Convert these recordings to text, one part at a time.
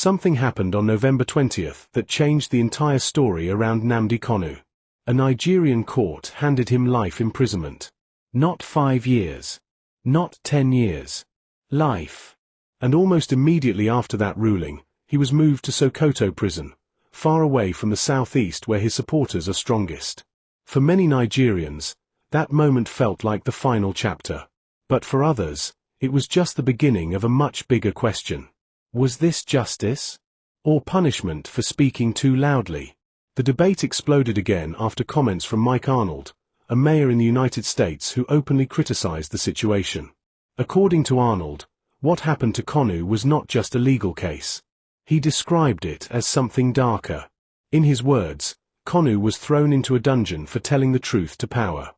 Something happened on November 20th that changed the entire story around Nnamdi Kanu. A Nigerian court handed him life imprisonment. Not 5 years. Not 10 years. Life. And almost immediately after that ruling, he was moved to Sokoto prison, far away from the southeast where his supporters are strongest. For many Nigerians, that moment felt like the final chapter. But for others, it was just the beginning of a much bigger question. Was this justice? Or punishment for speaking too loudly? The debate exploded again after comments from Mike Arnold, a mayor in the United States who openly criticized the situation. According to Arnold, what happened to Kanu was not just a legal case. He described it as something darker. In his words, Kanu was thrown into a dungeon for telling the truth to power.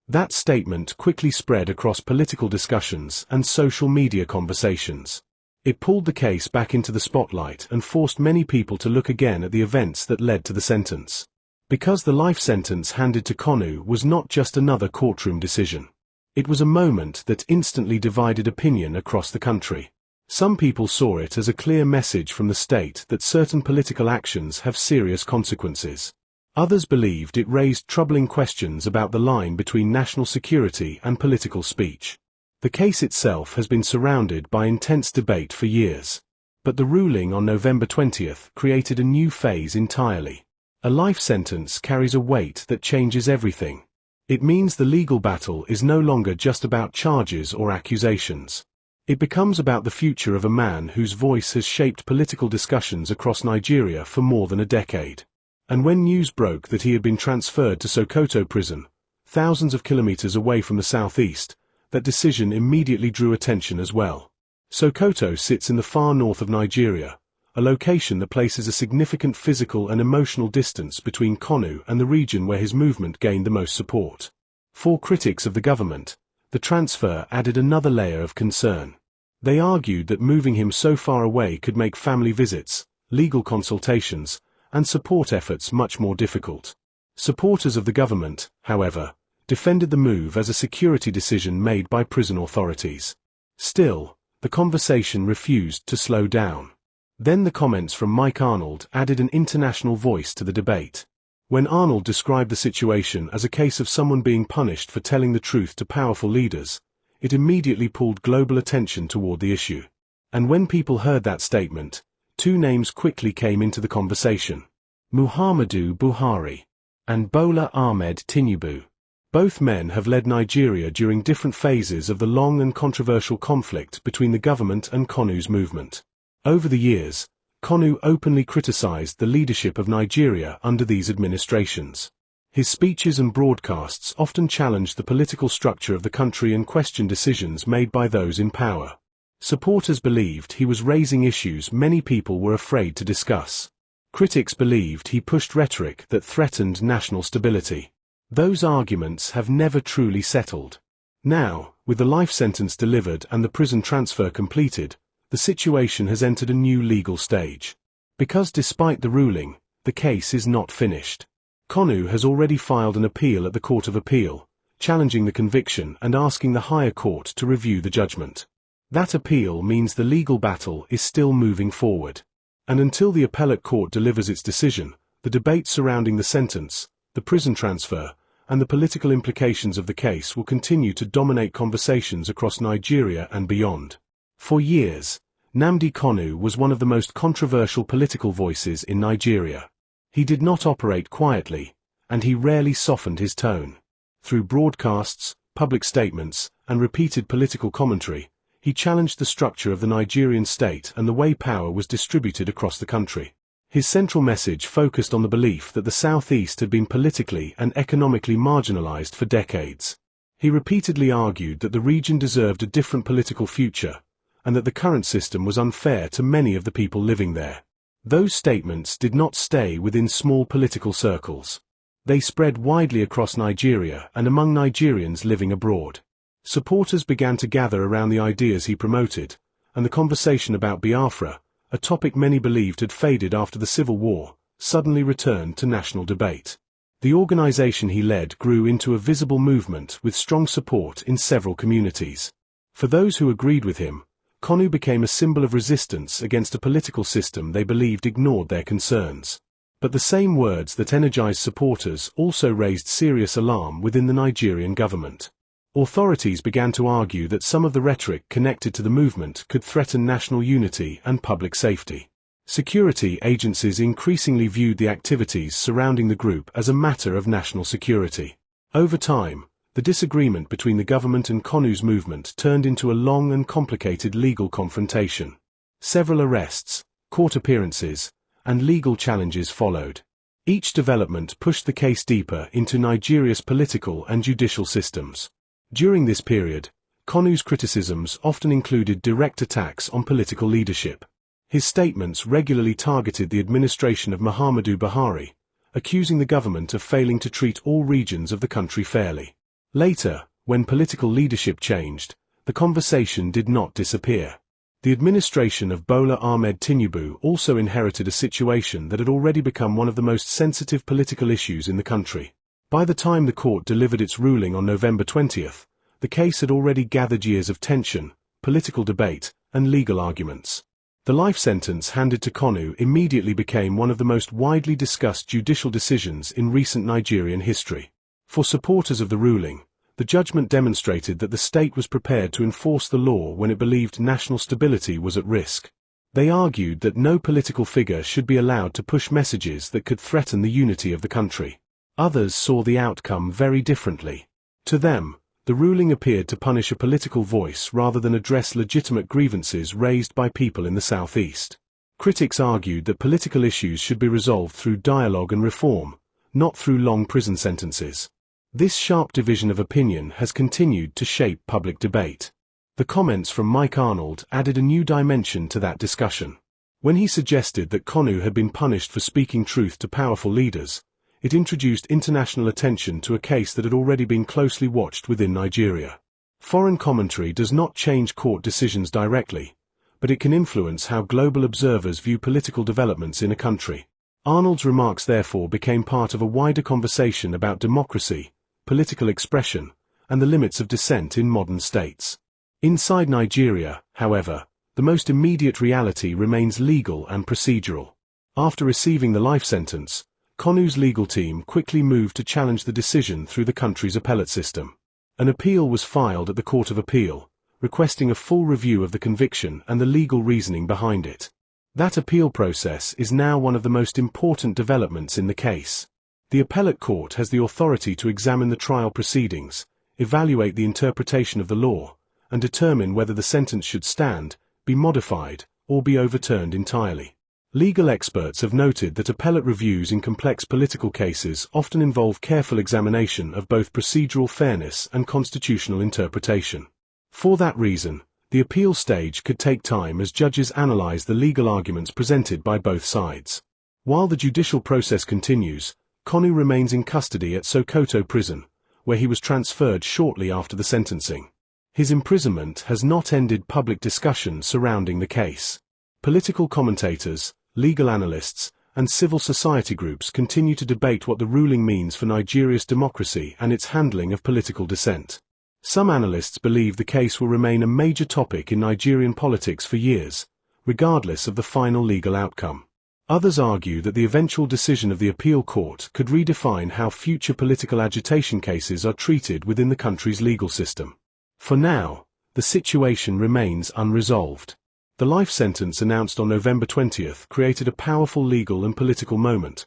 That statement quickly spread across political discussions and social media conversations. It pulled the case back into the spotlight and forced many people to look again at the events that led to the sentence. Because the life sentence handed to Kanu was not just another courtroom decision. It was a moment that instantly divided opinion across the country. Some people saw it as a clear message from the state that certain political actions have serious consequences. Others believed it raised troubling questions about the line between national security and political speech. The case itself has been surrounded by intense debate for years. But the ruling on November 20th created a new phase entirely. A life sentence carries a weight that changes everything. It means the legal battle is no longer just about charges or accusations. It becomes about the future of a man whose voice has shaped political discussions across Nigeria for more than a decade. And when news broke that he had been transferred to Sokoto prison, thousands of kilometers away from the southeast, that decision immediately drew attention as well. Sokoto sits in the far north of Nigeria, a location that places a significant physical and emotional distance between Kanu and the region where his movement gained the most support. For critics of the government, the transfer added another layer of concern. They argued that moving him so far away could make family visits, legal consultations, and support efforts much more difficult. Supporters of the government, however, defended the move as a security decision made by prison authorities. Still, the conversation refused to slow down. Then the comments from Mike Arnold added an international voice to the debate. When Arnold described the situation as a case of someone being punished for telling the truth to powerful leaders, it immediately pulled global attention toward the issue. And when people heard that statement, two names quickly came into the conversation: Muhammadu Buhari and Bola Ahmed Tinubu. Both men have led Nigeria during different phases of the long and controversial conflict between the government and Kanu's movement. Over the years, Kanu openly criticized the leadership of Nigeria under these administrations. His speeches and broadcasts often challenged the political structure of the country and questioned decisions made by those in power. Supporters believed he was raising issues many people were afraid to discuss. Critics believed he pushed rhetoric that threatened national stability. Those arguments have never truly settled. Now, with the life sentence delivered and the prison transfer completed, the situation has entered a new legal stage. Because despite the ruling, the case is not finished. Kanu has already filed an appeal at the Court of Appeal, challenging the conviction and asking the higher court to review the judgment. That appeal means the legal battle is still moving forward. And until the appellate court delivers its decision, the debate surrounding the sentence, the prison transfer, and the political implications of the case will continue to dominate conversations across Nigeria and beyond. For years, Nnamdi Kanu was one of the most controversial political voices in Nigeria. He did not operate quietly, and he rarely softened his tone. Through broadcasts, public statements, and repeated political commentary, he challenged the structure of the Nigerian state and the way power was distributed across the country. His central message focused on the belief that the Southeast had been politically and economically marginalized for decades. He repeatedly argued that the region deserved a different political future, and that the current system was unfair to many of the people living there. Those statements did not stay within small political circles. They spread widely across Nigeria and among Nigerians living abroad. Supporters began to gather around the ideas he promoted, and the conversation about Biafra, a topic many believed had faded after the Civil War, suddenly returned to national debate. The organization he led grew into a visible movement with strong support in several communities. For those who agreed with him, Konu became a symbol of resistance against a political system they believed ignored their concerns. But the same words that energized supporters also raised serious alarm within the Nigerian government. Authorities began to argue that some of the rhetoric connected to the movement could threaten national unity and public safety. Security agencies increasingly viewed the activities surrounding the group as a matter of national security. Over time, the disagreement between the government and Konu's movement turned into a long and complicated legal confrontation. Several arrests, court appearances, and legal challenges followed. Each development pushed the case deeper into Nigeria's political and judicial systems. During this period, Konu's criticisms often included direct attacks on political leadership. His statements regularly targeted the administration of Muhammadu Buhari, accusing the government of failing to treat all regions of the country fairly. Later, when political leadership changed, the conversation did not disappear. The administration of Bola Ahmed Tinubu also inherited a situation that had already become one of the most sensitive political issues in the country. By the time the court delivered its ruling on November 20th, the case had already gathered years of tension, political debate, and legal arguments. The life sentence handed to Konu immediately became one of the most widely discussed judicial decisions in recent Nigerian history. For supporters of the ruling, the judgment demonstrated that the state was prepared to enforce the law when it believed national stability was at risk. They argued that no political figure should be allowed to push messages that could threaten the unity of the country. Others saw the outcome very differently. To them, the ruling appeared to punish a political voice rather than address legitimate grievances raised by people in the southeast. Critics argued that political issues should be resolved through dialogue and reform, not through long prison sentences. This sharp division of opinion has continued to shape public debate. The comments from Mike Arnold added a new dimension to that discussion. When he suggested that Konu had been punished for speaking truth to powerful leaders, it introduced international attention to a case that had already been closely watched within Nigeria. Foreign commentary does not change court decisions directly, but it can influence how global observers view political developments in a country. Arnold's remarks therefore became part of a wider conversation about democracy, political expression, and the limits of dissent in modern states. Inside Nigeria, however, the most immediate reality remains legal and procedural. After receiving the life sentence, Konu's legal team quickly moved to challenge the decision through the country's appellate system. An appeal was filed at the Court of Appeal, requesting a full review of the conviction and the legal reasoning behind it. That appeal process is now one of the most important developments in the case. The appellate court has the authority to examine the trial proceedings, evaluate the interpretation of the law, and determine whether the sentence should stand, be modified, or be overturned entirely. Legal experts have noted that appellate reviews in complex political cases often involve careful examination of both procedural fairness and constitutional interpretation. For that reason, the appeal stage could take time as judges analyze the legal arguments presented by both sides. While the judicial process continues, Konu remains in custody at Sokoto prison, where he was transferred shortly after the sentencing. His imprisonment has not ended public discussion surrounding the case. Political commentators, legal analysts, and civil society groups continue to debate what the ruling means for Nigeria's democracy and its handling of political dissent. Some analysts believe the case will remain a major topic in Nigerian politics for years, regardless of the final legal outcome. Others argue that the eventual decision of the appeal court could redefine how future political agitation cases are treated within the country's legal system. For now, the situation remains unresolved. The life sentence announced on November 20th created a powerful legal and political moment,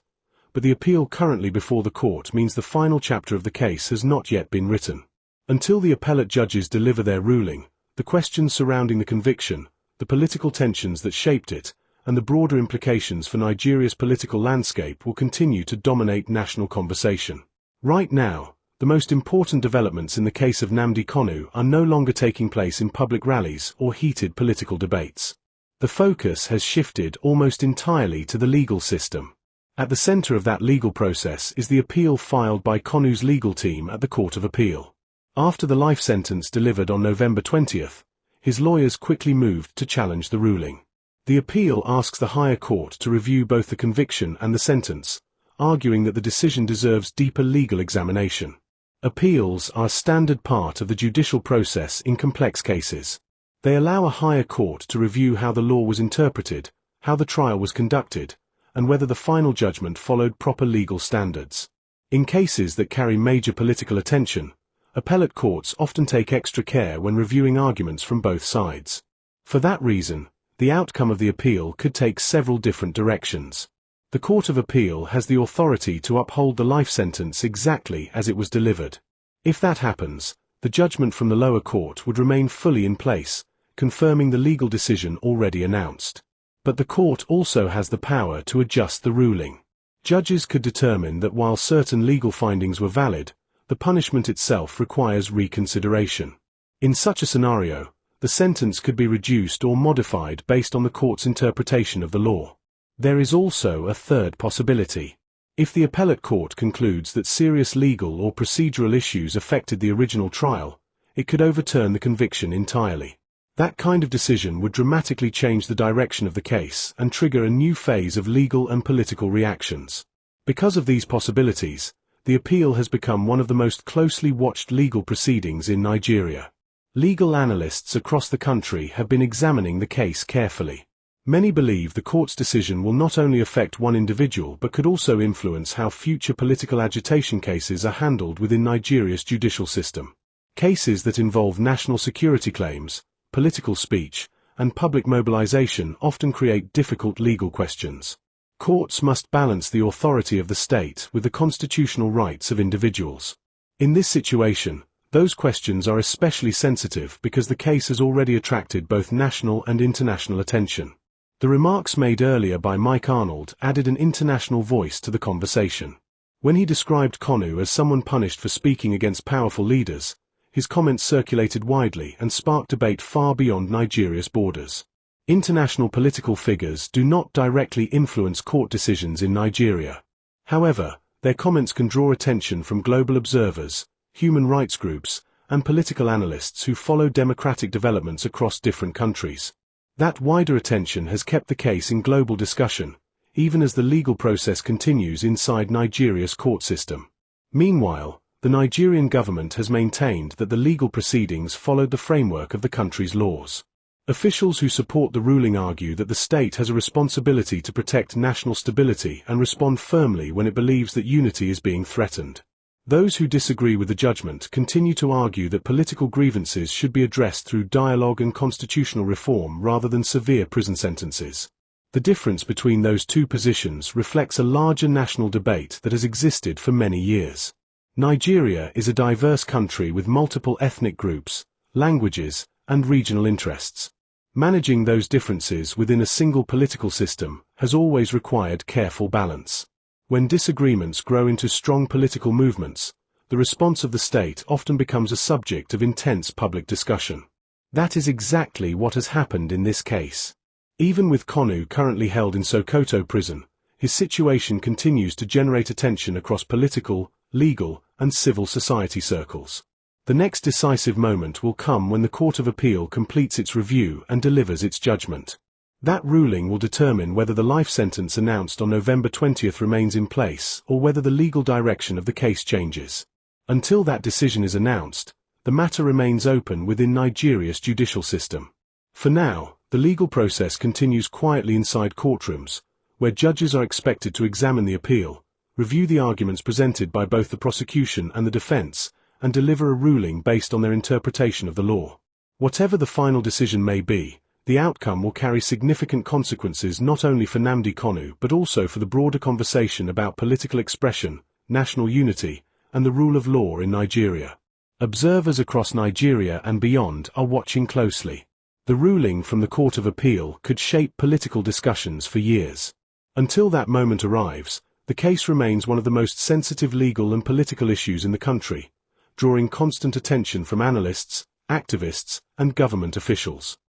but the appeal currently before the court means the final chapter of the case has not yet been written. Until the appellate judges deliver their ruling, the questions surrounding the conviction, the political tensions that shaped it, and the broader implications for Nigeria's political landscape will continue to dominate national conversation. Right now, the most important developments in the case of Nnamdi Kanu are no longer taking place in public rallies or heated political debates. The focus has shifted almost entirely to the legal system. At the center of that legal process is the appeal filed by Konu's legal team at the Court of Appeal. After the life sentence delivered on November 20th, his lawyers quickly moved to challenge the ruling. The appeal asks the higher court to review both the conviction and the sentence, arguing that the decision deserves deeper legal examination. Appeals are a standard part of the judicial process in complex cases. They allow a higher court to review how the law was interpreted, how the trial was conducted, and whether the final judgment followed proper legal standards. In cases that carry major political attention, appellate courts often take extra care when reviewing arguments from both sides. For that reason, the outcome of the appeal could take several different directions. The Court of Appeal has the authority to uphold the life sentence exactly as it was delivered. If that happens, the judgment from the lower court would remain fully in place, confirming the legal decision already announced. But the court also has the power to adjust the ruling. Judges could determine that while certain legal findings were valid, the punishment itself requires reconsideration. In such a scenario, the sentence could be reduced or modified based on the court's interpretation of the law. There is also a third possibility. If the appellate court concludes that serious legal or procedural issues affected the original trial, it could overturn the conviction entirely. That kind of decision would dramatically change the direction of the case and trigger a new phase of legal and political reactions. Because of these possibilities, the appeal has become one of the most closely watched legal proceedings in Nigeria. Legal analysts across the country have been examining the case carefully. Many believe the court's decision will not only affect one individual but could also influence how future political agitation cases are handled within Nigeria's judicial system. Cases that involve national security claims, political speech, and public mobilization often create difficult legal questions. Courts must balance the authority of the state with the constitutional rights of individuals. In this situation, those questions are especially sensitive because the case has already attracted both national and international attention. The remarks made earlier by Mike Arnold added an international voice to the conversation. When he described Kanu as someone punished for speaking against powerful leaders, his comments circulated widely and sparked debate far beyond Nigeria's borders. International political figures do not directly influence court decisions in Nigeria. However, their comments can draw attention from global observers, human rights groups, and political analysts who follow democratic developments across different countries. That wider attention has kept the case in global discussion, even as the legal process continues inside Nigeria's court system. Meanwhile, the Nigerian government has maintained that the legal proceedings followed the framework of the country's laws. Officials who support the ruling argue that the state has a responsibility to protect national stability and respond firmly when it believes that unity is being threatened. Those who disagree with the judgment continue to argue that political grievances should be addressed through dialogue and constitutional reform rather than severe prison sentences. The difference between those two positions reflects a larger national debate that has existed for many years. Nigeria is a diverse country with multiple ethnic groups, languages, and regional interests. Managing those differences within a single political system has always required careful balance. When disagreements grow into strong political movements, the response of the state often becomes a subject of intense public discussion. That is exactly what has happened in this case. Even with Kanu currently held in Sokoto prison, his situation continues to generate attention across political, legal, and civil society circles. The next decisive moment will come when the Court of Appeal completes its review and delivers its judgment. That ruling will determine whether the life sentence announced on November 20th remains in place or whether the legal direction of the case changes. Until that decision is announced, the matter remains open within Nigeria's judicial system. For now, the legal process continues quietly inside courtrooms, where judges are expected to examine the appeal, review the arguments presented by both the prosecution and the defense, and deliver a ruling based on their interpretation of the law. Whatever the final decision may be, the outcome will carry significant consequences not only for Nnamdi Kanu but also for the broader conversation about political expression, national unity, and the rule of law in Nigeria. Observers across Nigeria and beyond are watching closely. The ruling from the Court of Appeal could shape political discussions for years. Until that moment arrives, the case remains one of the most sensitive legal and political issues in the country, drawing constant attention from analysts, activists, and government officials.